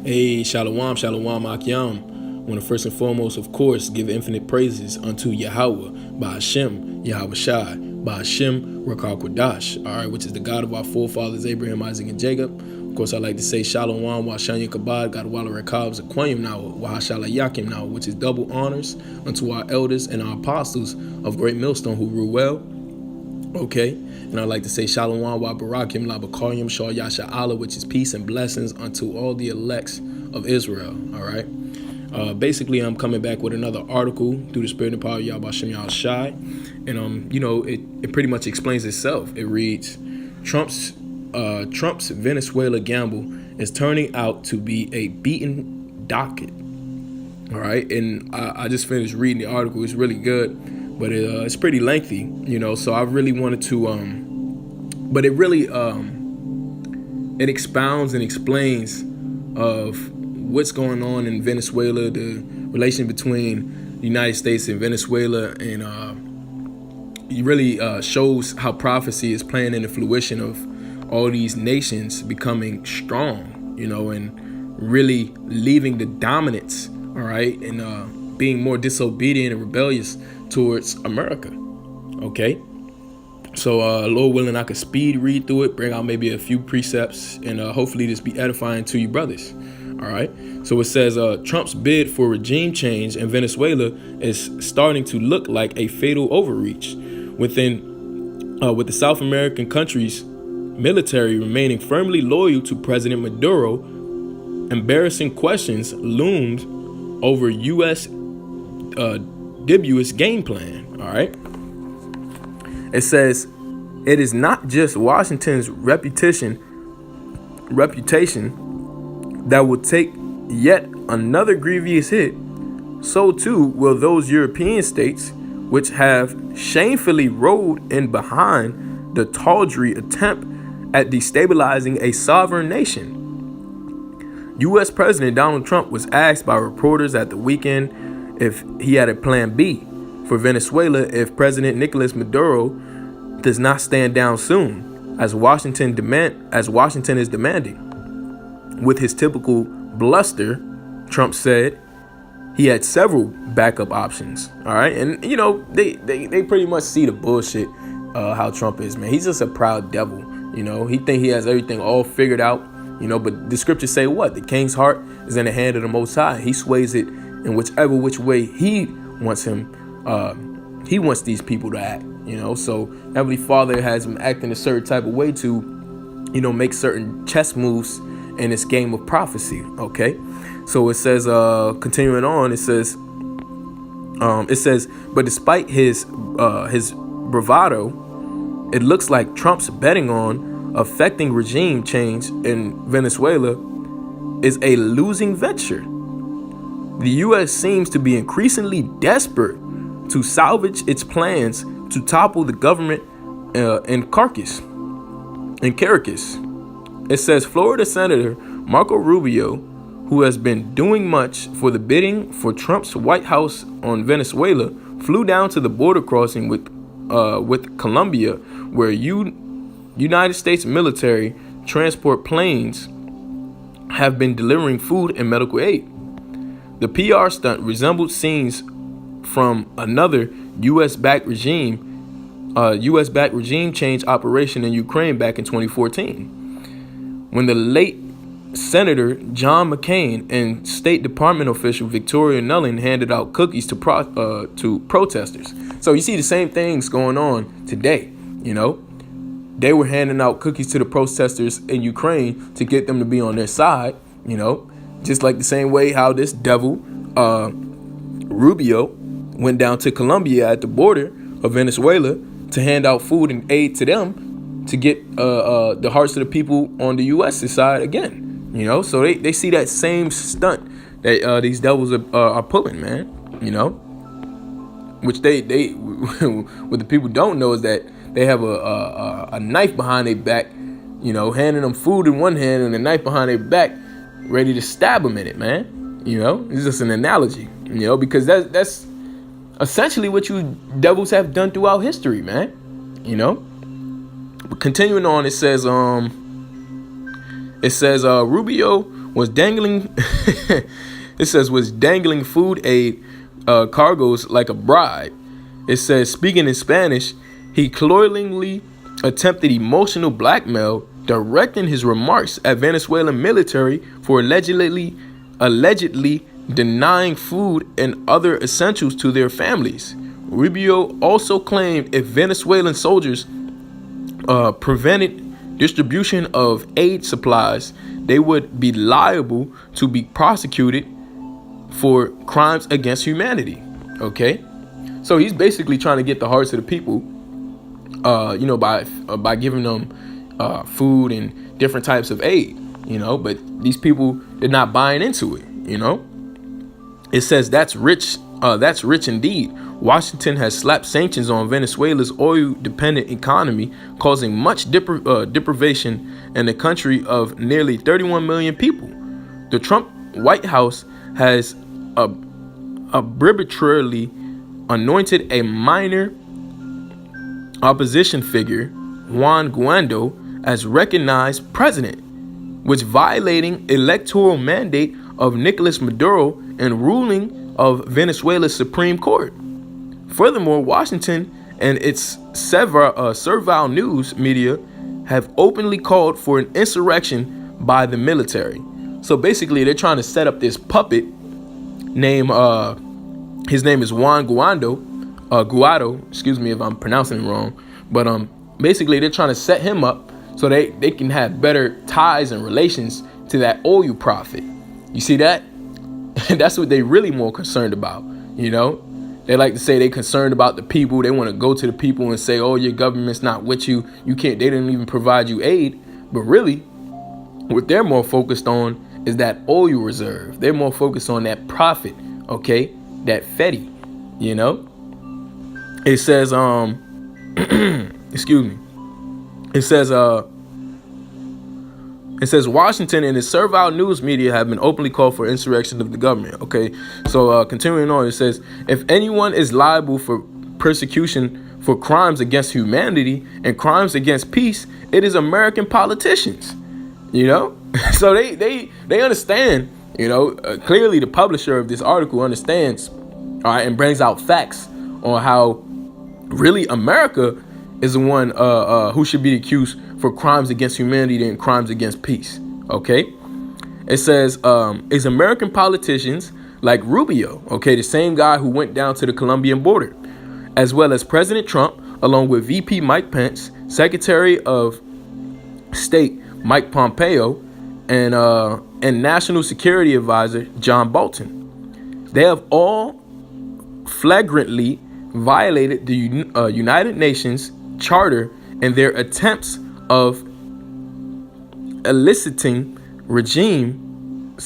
Hey, shalom, shalom, akyam. I want to first and foremost, of course, give infinite praises unto Yahweh, by Hashem, Yahweh Shai, by Hashem, Rakal Kodash, all right, which is the God of our forefathers, Abraham, Isaac, and Jacob. Of course, I like to say shalom, Washanya Kabad, God Wala Rekab, Zaquayim now, Wahashala Yakim now, which is double honors unto our elders and our apostles of Great Millstone who rule well. Okay, and I'd like to say Shalom wa Barakim la Bakarim Shah Yasha Allah, which is peace and blessings unto all the elects of Israel. All right. Basically, I'm coming back with another article through the spirit and power of Yahweh Shem Yahweh Shai, and it pretty much explains itself. It reads, Trump's Venezuela gamble is turning out to be a beaten docket. All right, and I just finished reading the article. It's really good. But it's pretty lengthy, so I really wanted to, but it really, it expounds and explains of what's going on in Venezuela, the relation between the United States and Venezuela, and it really shows how prophecy is playing in the fruition of all these nations becoming strong, and really leaving the dominance, all right, and being more disobedient and rebellious towards America. Okay, so Lord willing, I could speed read through it, bring out maybe a few precepts, and hopefully this be edifying to you brothers. All right, so it says Trump's bid for regime change in Venezuela is starting to look like a fatal overreach with the South American countries' military remaining firmly loyal to President Maduro. Embarrassing questions loomed over U.S. Dubious game plan. All right, it says it is not just Washington's reputation that will take yet another grievous hit. So too will those European states which have shamefully rolled in behind the tawdry attempt at destabilizing a sovereign nation. U.S. President Donald Trump was asked by reporters at the weekend if he had a plan B for Venezuela if President Nicolas Maduro does not stand down soon, as Washington is demanding. With his typical bluster, Trump said he had several backup options. All right, and they pretty much see the bullshit. How Trump is, man. He's just a proud devil. He think he has everything all figured out. But the scriptures say what? The king's heart is in the hand of the Most High. He sways it in which way he wants him. He wants these people to act. So Heavenly Father has him acting a certain type of way to, make certain chess moves in this game of prophecy. Okay, so it says, continuing on, it says, but despite his bravado, it looks like Trump's betting on affecting regime change in Venezuela is a losing venture. The U.S. seems to be increasingly desperate to salvage its plans to topple the government in Caracas. It says Florida Senator Marco Rubio, who has been doing much for the bidding for Trump's White House on Venezuela, flew down to the border crossing with Colombia, where United States military transport planes have been delivering food and medical aid. The PR stunt resembled scenes from another U.S.-backed regime change operation in Ukraine back in 2014, when the late Senator John McCain and State Department official Victoria Nuland handed out cookies to protesters. So you see the same things going on today. They were handing out cookies to the protesters in Ukraine to get them to be on their side. Just like the same way how this devil Rubio went down to Colombia at the border of Venezuela to hand out food and aid to them to get the hearts of the people on the U.S. side again. So they see that same stunt that these devils are pulling, man. Which they what the people don't know is that they have a knife behind their back, handing them food in one hand and a knife behind their back, ready to stab them in it, man. It's just an analogy, because that's essentially what you devils have done throughout history, man. But continuing on, it says Rubio was dangling. It says was dangling food aid cargoes like a bribe. It says, speaking in Spanish, he cloyingly attempted emotional blackmail, directing his remarks at Venezuelan military for allegedly denying food and other essentials to their families. Rubio also claimed if Venezuelan soldiers prevented distribution of aid supplies, they would be liable to be prosecuted for crimes against humanity. Okay, so he's basically trying to get the hearts of the people, by giving them food and different types of aid, but these people, they're not buying into it. It says that's rich indeed. Washington has slapped sanctions on Venezuela's oil-dependent economy, causing much deprivation in a country of nearly 31 million people. The Trump White House has arbitrarily anointed a minor opposition figure, Juan Guaido, as recognized president, which violating electoral mandate of Nicolas Maduro and ruling of Venezuela's Supreme Court. Furthermore, Washington and its servile news media have openly called for an insurrection by the military. So basically, they're trying to set up this puppet named, his name is Juan Guaido, excuse me if I'm pronouncing it wrong, but basically they're trying to set him up so they can have better ties and relations to that oil profit. You see that? That's what they really more concerned about, They like to say they concerned about the people. They want to go to the people and say, oh, your government's not with you. You can't, they didn't even provide you aid. But really, what they're more focused on is that oil reserve. They're more focused on that profit, okay? That fetty, It says, excuse me. It says Washington and its servile news media have been openly called for insurrection of the government. Okay, so continuing on, it says, if anyone is liable for persecution for crimes against humanity and crimes against peace, it is American politicians. So they understand. Clearly the publisher of this article understands, all right, and brings out facts on how really America is the one who should be accused for crimes against humanity and crimes against peace. Okay, it says it's American politicians like Rubio, okay, the same guy who went down to the Colombian border, as well as President Trump, along with VP Mike Pence, Secretary of State Mike Pompeo, and National Security Advisor John Bolton. They have all flagrantly violated the United Nations Charter in their attempts of eliciting regime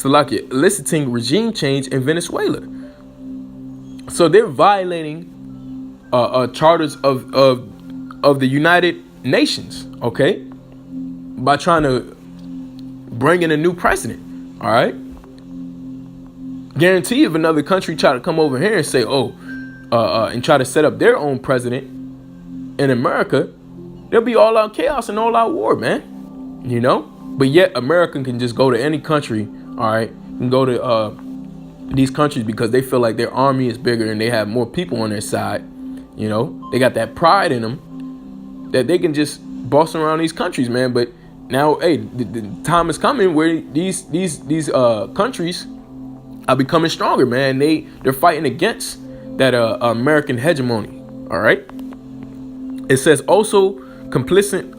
change in Venezuela. So they're violating charters of the United Nations, okay, by trying to bring in a new president. All right, guarantee if another country try to come over here and say, and try to set up their own president in America, there'll be all out chaos and all out war, man. But yet America can just go to any country, all right, and go to these countries because they feel like their army is bigger and they have more people on their side. They got that pride in them that they can just boss around these countries, man. But now, hey, the time is coming where these countries are becoming stronger, man. They're fighting against that American hegemony. All right. It says complicit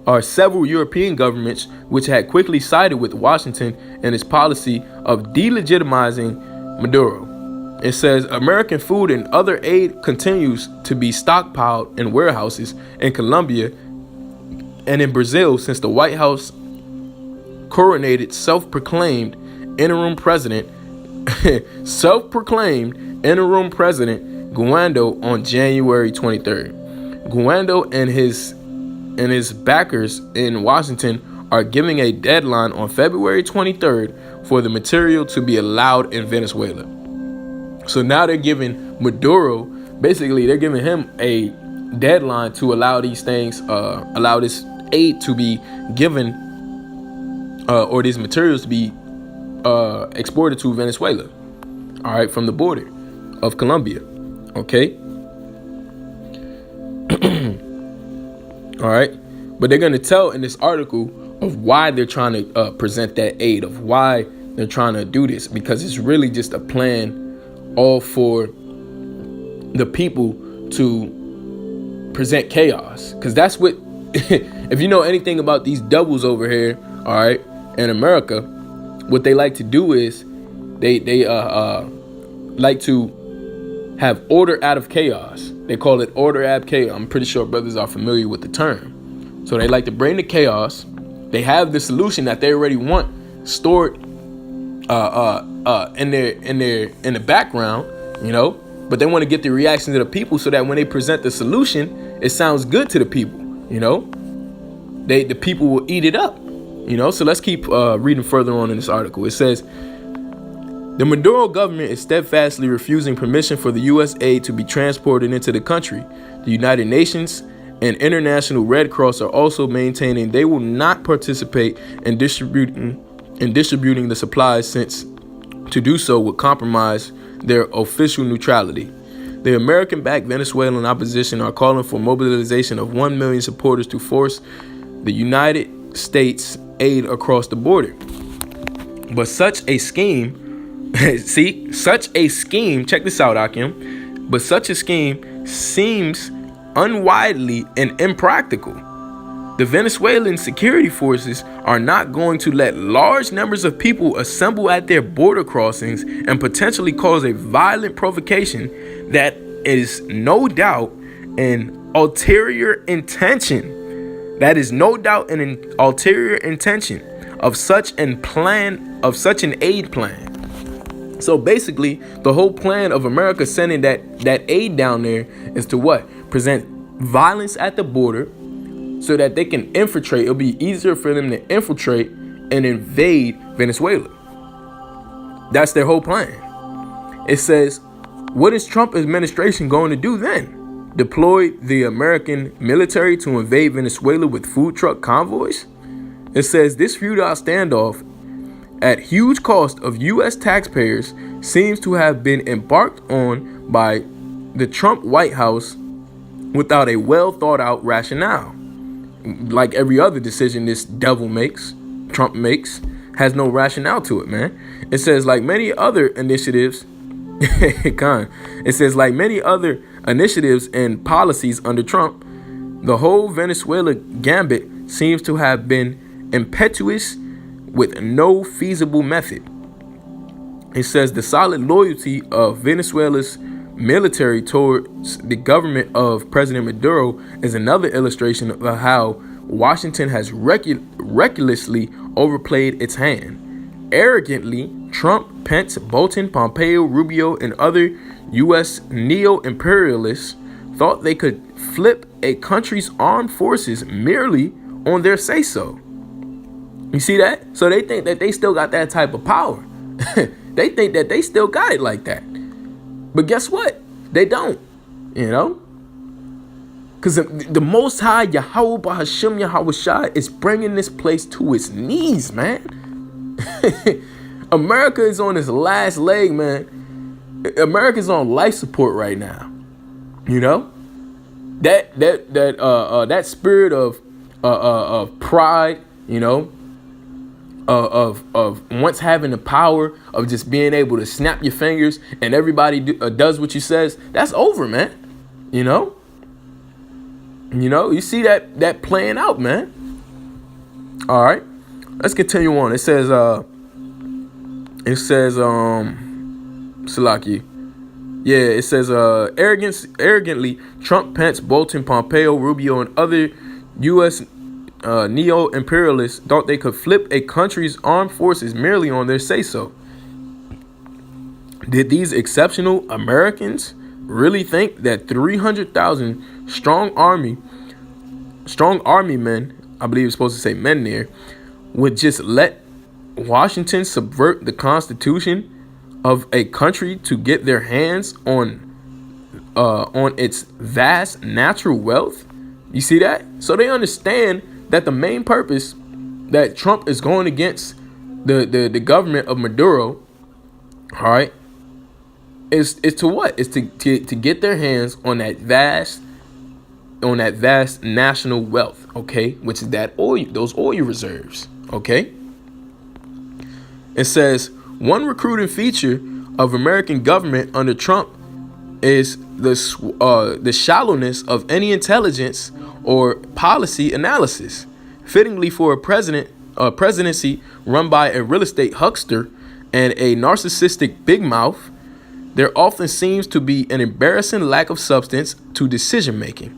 are several European governments which had quickly sided with Washington and its policy of delegitimizing Maduro. It says American food and other aid continues to be stockpiled in warehouses in Colombia and in Brazil since the White House coronated self-proclaimed interim president Guaido on January 23rd. Guaido and his backers in Washington are giving a deadline on February 23rd for the material to be allowed in Venezuela. So now they're giving Maduro, basically they're giving him a deadline to allow these things, allow this aid to be given or these materials to be exported to Venezuela, all right, from the border of Colombia, okay? All right, but they're going to tell in this article of why they're trying to present that aid, of why they're trying to do this, because it's really just a plan all for the people to present chaos. Because that's what, if you know anything about these doubles over here, all right, in America, what they like to do is they like to have order out of chaos. They call it order out of chaos. I'm pretty sure brothers are familiar with the term. So they like to bring the chaos. They have the solution that they already want stored in the background, you know, but they want to get the reactions of the people so that when they present the solution, it sounds good to the people, you know. The people will eat it up, you know. So let's keep reading further on in this article. It says, the Maduro government is steadfastly refusing permission for the U.S. aid to be transported into the country. The United Nations and International Red Cross are also maintaining they will not participate in distributing the supplies, since to do so would compromise their official neutrality. The American-backed Venezuelan opposition are calling for mobilization of 1 million supporters to force the United States aid across the border. But such a scheme, check this out, Akim, but such a scheme seems unwidely and impractical. The Venezuelan security forces are not going to let large numbers of people assemble at their border crossings and potentially cause a violent provocation that is no doubt an ulterior intention. That is no doubt an ulterior intention of such an aid plan. So basically, the whole plan of America sending that aid down there is to what? Present violence at the border so that they can infiltrate. It'll be easier for them to infiltrate and invade Venezuela. That's their whole plan. It says, what is Trump administration going to do then? Deploy the American military to invade Venezuela with food truck convoys? It says this futile standoff at huge cost of U.S. taxpayers seems to have been embarked on by the Trump White House without a well thought out rationale. Like every other decision this devil makes, Trump makes, has no rationale to it, man. It says like many other initiatives, and policies under Trump, the whole Venezuela gambit seems to have been impetuous with no feasible method. It says the solid loyalty of Venezuela's military towards the government of President Maduro is another illustration of how Washington has recklessly overplayed its hand. Arrogantly, Trump, Pence, Bolton, Pompeo, Rubio, and other U.S. neo-imperialists thought they could flip a country's armed forces merely on their say-so. You see that? So they think that they still got that type of power. They think that they still got it like that. But guess what? They don't, you know? Because the Most High, Yahweh Bahashim Yahweh Shai, is bringing this place to its knees, man. America is on its last leg, man. America's on life support right now. You know? That spirit of pride, you know, of once having the power of just being able to snap your fingers and everybody does what you says, that's over, man. You know, you see that playing out, man. All right, let's continue on. It says Salaki. Yeah, it says arrogantly, Trump, Pence, Bolton, Pompeo, Rubio, and other U.S. Neo-imperialists thought they could flip a country's armed forces merely on their say-so. Did these exceptional Americans really think that 300,000 strong army men, I believe it's supposed to say men there, would just let Washington subvert the Constitution of a country to get their hands on its vast natural wealth? You see that? So they understand that the main purpose that Trump is going against the government of Maduro, all right, is to what? Is to get their hands on that vast national wealth, okay, which is that oil, those oil reserves, okay. It says one recruiting feature of American government under Trump is the shallowness of any intelligence or policy analysis. Fittingly for a presidency run by a real estate huckster and a narcissistic big mouth, there often seems to be an embarrassing lack of substance to decision making.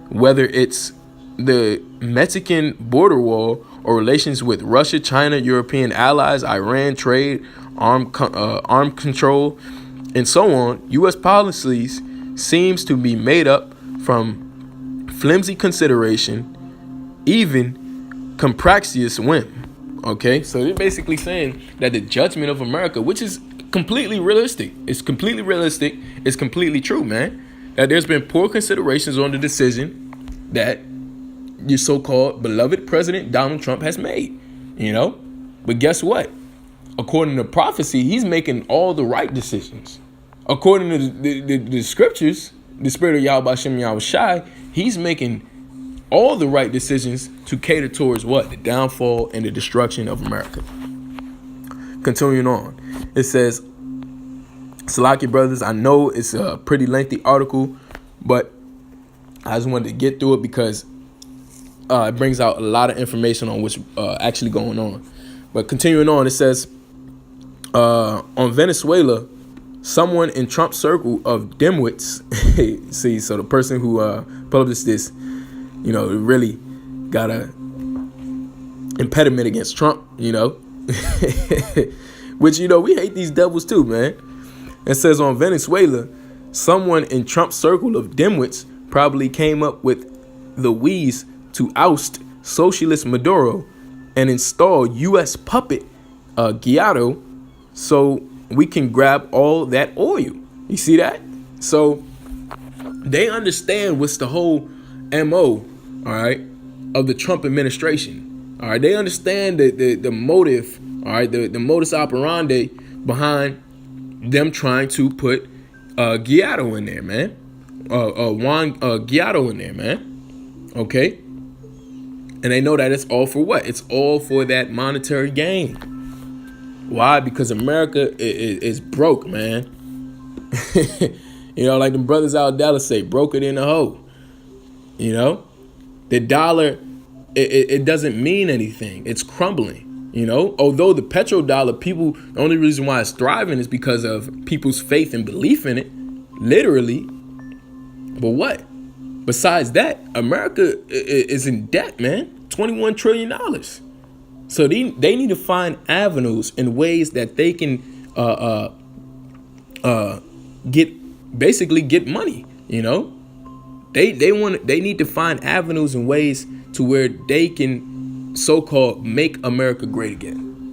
Whether it's the Mexican border wall or relations with Russia, China, European allies, Iran, trade, armed control, and so on, U.S. policies seems to be made up from flimsy consideration, even comprachicous whim. Okay, so they're basically saying that the judgment of America, which is completely realistic, it's completely true, man. That there's been poor considerations on the decision that your so-called beloved President Donald Trump has made, you know. But guess what? According to prophecy, he's making all the right decisions. According to the scriptures, the spirit of Yahweh Shem Yahweh Shai, he's making all the right decisions to cater towards what? The downfall and the destruction of America. Continuing on, it says, Salaki brothers, I know it's a pretty lengthy article, but I just wanted to get through it because it brings out a lot of information on what's actually going on. But continuing on, it says, on Venezuela, someone in Trump's circle of dimwits, see, so the person who published this, you know, really got a impediment against Trump, you know, which, you know, we hate these devils too, man. It says on Venezuela, someone in Trump's circle of dimwits probably came up with the wheeze to oust socialist Maduro and install U.S. puppet Guaido so we can grab all that oil. You see that? So they understand what's the whole MO, all right, of the Trump administration. All right, they understand the motive, all right, the modus operandi behind them trying to put Guaido in there, man. Juan Guaido in there, man. Okay? And they know that it's all for what? It's all for that monetary gain. Why? Because America is broke, man. You know, like the brothers out Dallas say, broke it in the hole. You know? The dollar, it doesn't mean anything. It's crumbling. You know? Although the petrodollar, the only reason why it's thriving is because of people's faith and belief in it. Literally. But what? Besides that, America is in debt, man. $21 trillion. So they need to find avenues and ways that they can get money. You know, they need to find avenues and ways to where they can so-called make America great again.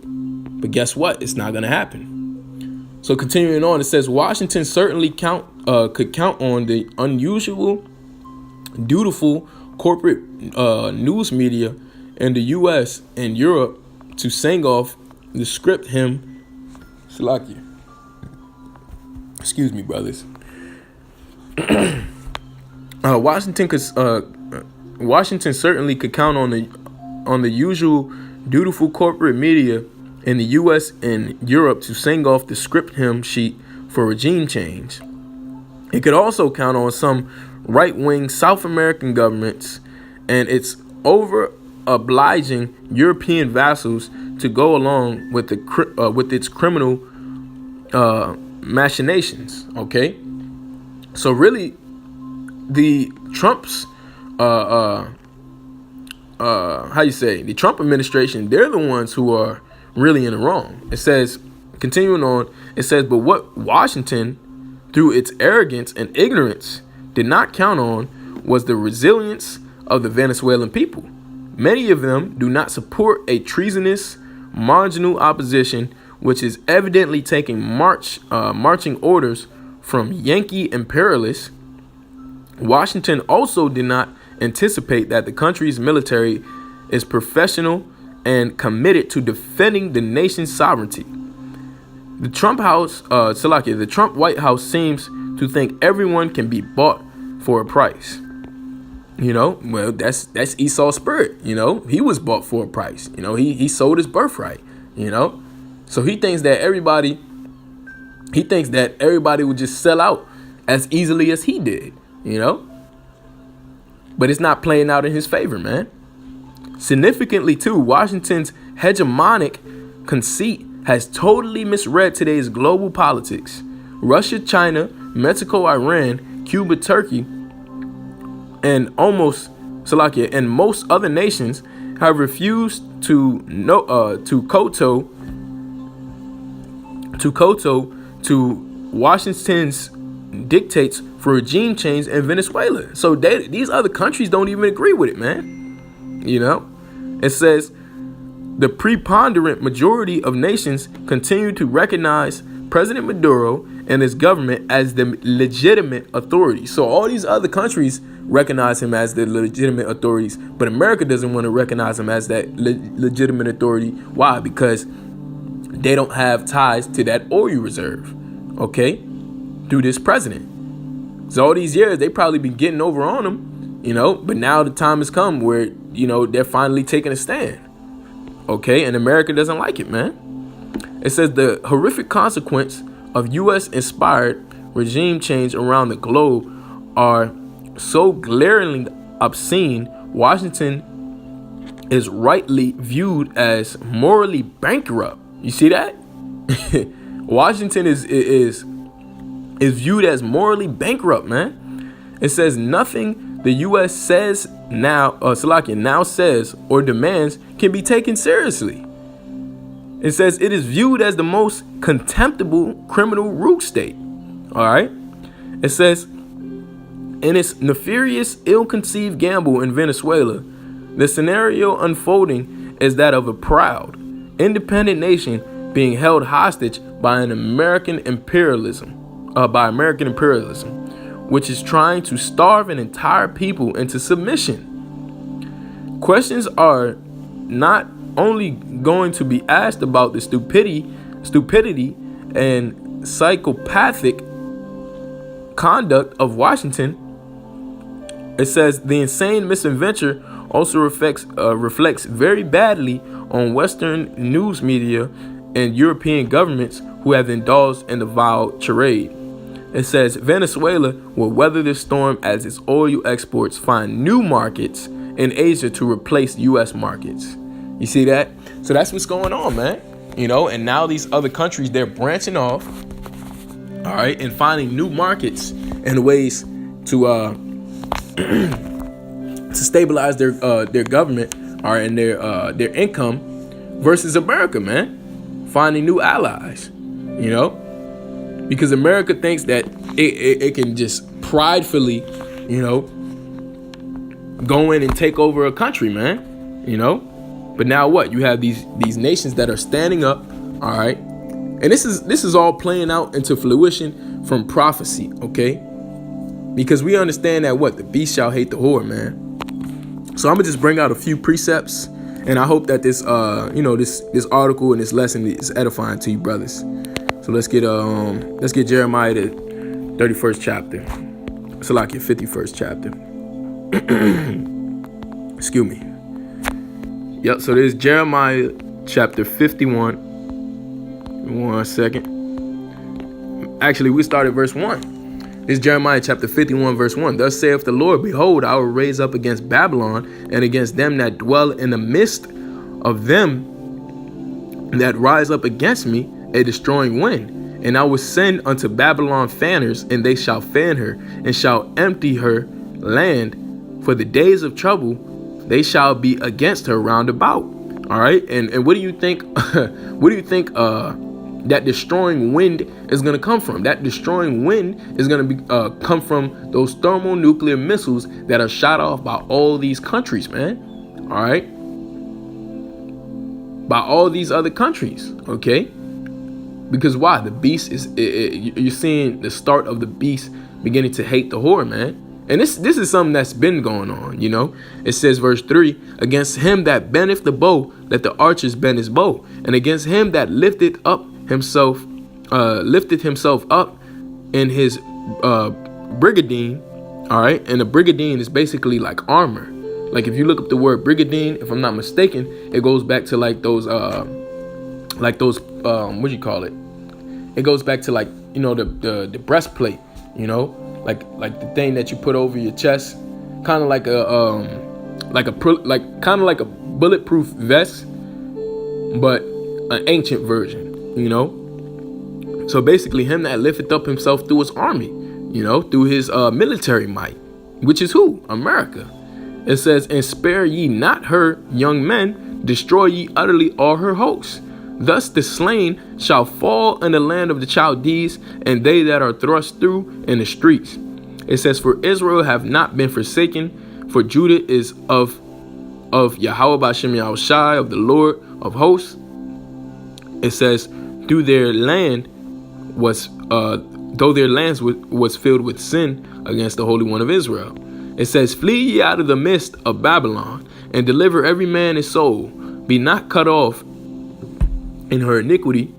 But guess what? It's not gonna happen. So continuing on, it says Washington certainly could count on the unusual, dutiful corporate news media in the U.S. and Europe to sing off the script hymn. Salakia. Excuse me, brothers. Washington certainly could count on the usual dutiful corporate media in the U.S. and Europe to sing off the script hymn sheet for regime change. It could also count on some right-wing South American governments and its over-obliging European vassals to go along with with its criminal machinations. Okay, so really, the Trump's the Trump administration, they're the ones who are really in the wrong. It says, continuing on, it says, but what Washington, through its arrogance and ignorance, did not count on was the resilience of the Venezuelan people. Many of them do not support a treasonous, marginal opposition, which is evidently taking marching orders from Yankee imperialists. Washington also did not anticipate that the country's military is professional and committed to defending the nation's sovereignty. The Trump the Trump White House seems to think everyone can be bought for a price. Well, that's Esau's spirit. He was bought for a price. He sold his birthright. So he thinks that everybody would just sell out as easily as he did. But it's not playing out in his favor, man. Significantly, too, Washington's hegemonic conceit has totally misread today's global politics. Russia, China, Mexico, Iran, Cuba, Turkey, and most other nations have refused to kowtow to Washington's dictates for regime change in Venezuela. So these other countries don't even agree with it, man. It says the preponderant majority of nations continue to recognize President Maduro and his government as the legitimate authorities. So all these other countries recognize him as the legitimate authorities, but America doesn't want to recognize him as that legitimate authority. Why? Because they don't have ties to that oil reserve, okay, through this president. So all these years, they probably been getting over on him, but now the time has come where, they're finally taking a stand, okay, and America doesn't like it, man. It says the horrific consequence of U.S.-inspired regime change around the globe are so glaringly obscene, Washington is rightly viewed as morally bankrupt. You see that? Washington is viewed as morally bankrupt, man. It says nothing the U.S. says now says or demands can be taken seriously. It says it is viewed as the most contemptible criminal rogue state. All right. It says in its nefarious, ill-conceived gamble in Venezuela, the scenario unfolding is that of a proud, independent nation being held hostage by American imperialism, which is trying to starve an entire people into submission. Questions are not only going to be asked about the stupidity and psychopathic conduct of Washington. It says the insane misadventure also reflects very badly on Western news media and European governments who have indulged in the vile charade. It says Venezuela will weather this storm as its oil exports find new markets in Asia to replace U.S. markets. You see that? So that's what's going on, man. And now these other countries, they're branching off, all right, and finding new markets and ways to stabilize their government, all right, and their income versus America, man. Finding new allies, because America thinks that it can just pridefully, go in and take over a country, man. But now what? You have these nations that are standing up, all right, and this is all playing out into fruition from prophecy, okay? Because we understand that the beast shall hate the whore, man. So I'm gonna just bring out a few precepts, and I hope that this this article and this lesson is edifying to you, brothers. So let's get Jeremiah the 31st chapter. So like your 51st chapter. Excuse me. Yep, so there's Jeremiah chapter 51. One second. Actually, we started verse 1. This is Jeremiah chapter 51, verse 1. Thus saith the Lord, behold, I will raise up against Babylon and against them that dwell in the midst of them that rise up against me a destroying wind. And I will send unto Babylon fanners, and they shall fan her, and shall empty her land. For the days of trouble, they shall be against her round about. All right. And what do you think? What do you think that destroying wind is going to come from? That destroying wind is going to come from those thermonuclear missiles that are shot off by all these countries, man. All right. By all these other countries. OK. Because why? The beast is you're seeing the start of the beast beginning to hate the whore, man. And this is something that's been going on, you know. It says, verse 3, against him that bendeth the bow, let the archers bend his bow. And against him that lifted himself up in his brigadine. All right. And a brigadine is basically like armor. Like if you look up the word brigadine, if I'm not mistaken, it goes back to like those what do you call it? It goes back to like, you know, the breastplate, you know, like the thing that you put over your chest, kind of like a bulletproof vest, but an ancient version, you know. So basically, him that lifteth up himself through his army, you know, through his military might, which is who? America. It says, and spare ye not her young men, destroy ye utterly all her hosts. Thus the slain shall fall in the land of the Chaldees, and they that are thrust through in the streets. It says, for Israel have not been forsaken, for Judah is of Yahweh B'Shem Yahushai, of the Lord of hosts. It says, though their lands was filled with sin against the Holy One of Israel. It says, flee ye out of the midst of Babylon, and deliver every man his soul. Be not cut off in her iniquity,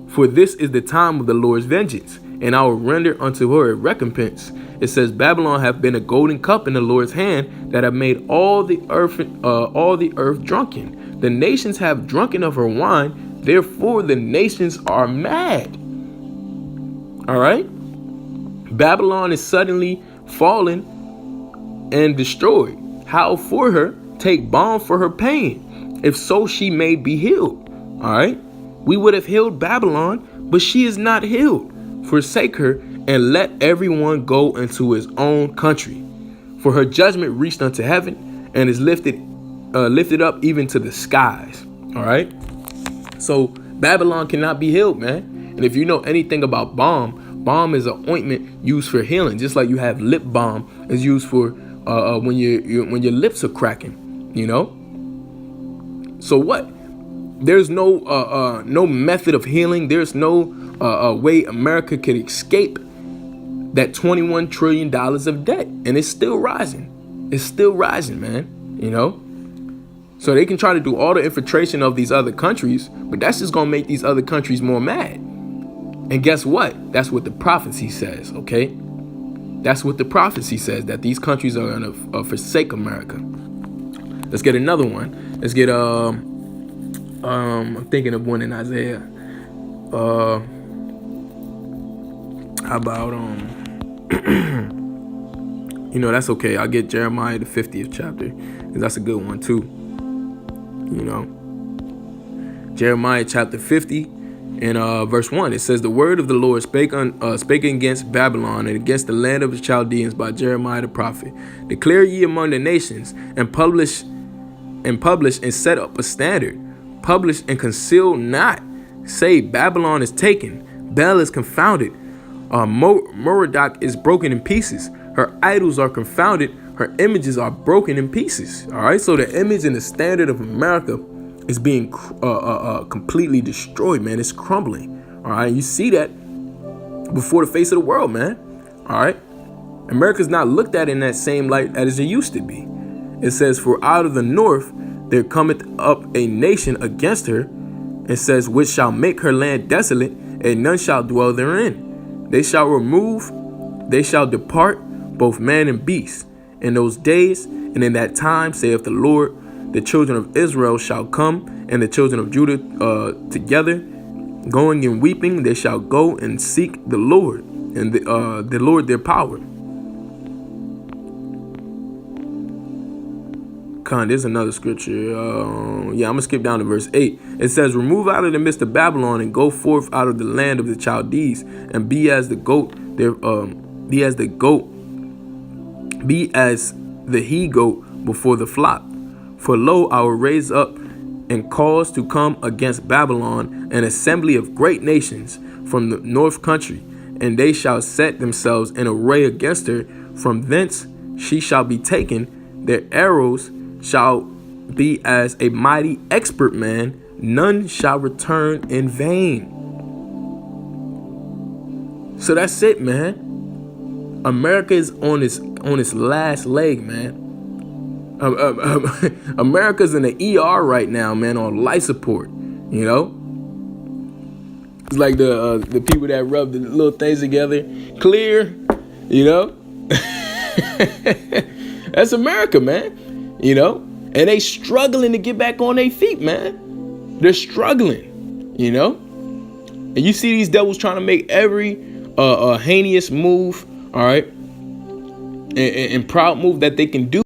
for this is the time of the Lord's vengeance, and I will render unto her a recompense. It says, Babylon hath been a golden cup in the Lord's hand, that have made all the earth drunken. The nations have drunken of her wine, therefore the nations are mad. All right? Babylon is suddenly fallen and destroyed. How for her? Take balm for her pain, if so she may be healed. All right? We would have healed Babylon, but she is not healed. Forsake her, and let everyone go into his own country. For her judgment reached unto heaven, and is lifted up even to the skies. All right? So Babylon cannot be healed, man. And if you know anything about balm is an ointment used for healing, just like you have lip balm is used for when your lips are cracking, you know. So what? There's no method of healing. There's no way America could escape that $21 trillion of debt, and it's still rising. It's still rising, man. You know. So they can try to do all the infiltration of these other countries, but that's just gonna make these other countries more mad. And guess what? That's what the prophecy says. Okay. That's what the prophecy says, that these countries are going to forsake America. Let's get another one. Let's get, I'm thinking of one in Isaiah. How about, you know, that's okay. I'll get Jeremiah, the 50th chapter, because that's a good one too. You know, Jeremiah chapter 50. In verse 1, it says, the word of the Lord spake against Babylon and against the land of the Chaldeans by Jeremiah the prophet. Declare ye among the nations, and publish and set up a standard. Publish and conceal not. Say, Babylon is taken, Bel is confounded, Merodach is broken in pieces. Her idols are confounded, her images are broken in pieces. All right, so the image and the standard of America is being completely destroyed, man. It's crumbling. All right. You see that before the face of the world, man. All right. America's not looked at in that same light as it used to be. It says, for out of the north there cometh up a nation against her. It says, which shall make her land desolate, and none shall dwell therein. They shall depart, both man and beast. In those days and in that time, saith the Lord, the children of Israel shall come, and the children of Judah together, going and weeping. They shall go and seek the Lord, and the Lord their power. There's another scripture. I'm gonna skip down to verse 8. It says, remove out of the midst of Babylon, and go forth out of the land of the Chaldees, and be as the goat. Be as the he goat before the flock. For lo, I will raise up and cause to come against Babylon an assembly of great nations from the north country, and they shall set themselves in array against her. From thence she shall be taken. Their arrows shall be as a mighty expert man. None shall return in vain. So that's it, man. America is on its on its last leg, man. America's in the ER right now, man, on life support. You know, it's like the people that rub the little things together, clear. You know, that's America, man. You know, and they struggling to get back on their feet, man. They're struggling. You know, and you see these devils trying to make every heinous move, all right, and proud move that they can do.